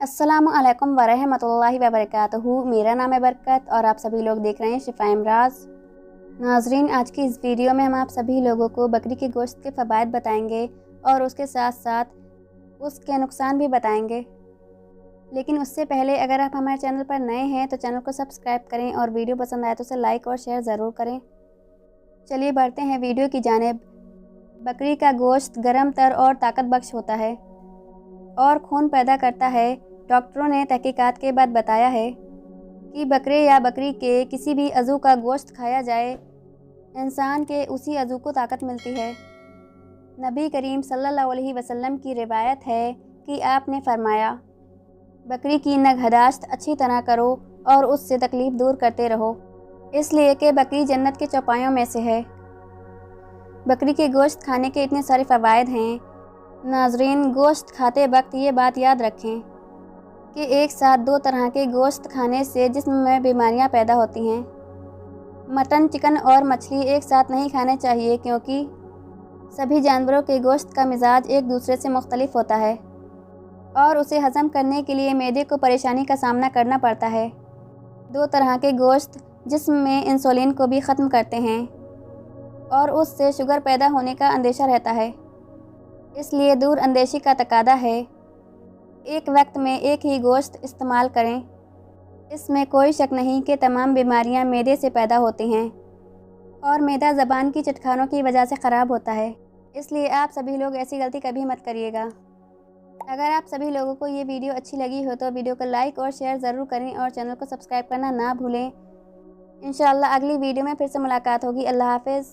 अस्सलामु अलैकुम वरहमतुल्लाहि वबरकातुहू। मेरा नाम है बरकत और आप सभी लोग देख रहे हैं शिफा इमराज। नाजरीन, आज की इस वीडियो में हम आप सभी लोगों को बकरी के गोश्त के फ़वाइद बताएंगे और उसके साथ साथ उसके नुकसान भी बताएंगे। लेकिन उससे पहले अगर आप हमारे चैनल पर नए हैं तो चैनल को सब्सक्राइब करें और वीडियो पसंद आए तो उसे लाइक और शेयर ज़रूर करें। चलिए बढ़ते हैं वीडियो की जानिब। बकरी का गोश्त गर्म तर और ताकत बख्श होता है और खून पैदा करता है। डॉक्टरों ने तहकीकात के बाद बताया है कि बकरे या बकरी के किसी भी अज़ू का गोश्त खाया जाए, इंसान के उसी अज़ू को ताकत मिलती है। नबी करीम सल्लल्लाहु अलैहि वसल्लम की रिवायत है कि आपने फरमाया, बकरी की नगहदाश्त अच्छी तरह करो और उससे तकलीफ़ दूर करते रहो, इसलिए कि बकरी जन्नत के चौपायों में से है। बकरी के गोश्त खाने के इतने सारे फ़वाइद हैं। नाजरीन, गोश्त खाते वक्त ये बात याद रखें कि एक साथ दो तरह के गोश्त खाने से जिस्म में बीमारियां पैदा होती हैं। मटन, चिकन और मछली एक साथ नहीं खाने चाहिए क्योंकि सभी जानवरों के गोश्त का मिजाज एक दूसरे से मुख्तलिफ होता है और उसे हज़म करने के लिए मैदे को परेशानी का सामना करना पड़ता है। दो तरह के गोश्त जिस्म में इंसुलिन को भी ख़त्म करते हैं और उससे शुगर पैदा होने का अंदेशा रहता है, इसलिए दूर अंदेशी का तकादा है। एक वक्त में एक ही गोश्त इस्तेमाल करें। इसमें कोई शक नहीं कि तमाम बीमारियां मैदे से पैदा होती हैं और मैदा ज़बान की चटखानों की वजह से ख़राब होता है, इसलिए आप सभी लोग ऐसी गलती कभी मत करिएगा। अगर आप सभी लोगों को ये वीडियो अच्छी लगी हो तो वीडियो को लाइक और शेयर ज़रूर करें और चैनल को सब्सक्राइब करना ना भूलें। इंशाअल्लाह अगली वीडियो में फिर से मुलाकात होगी। अल्लाह हाफ़िज़।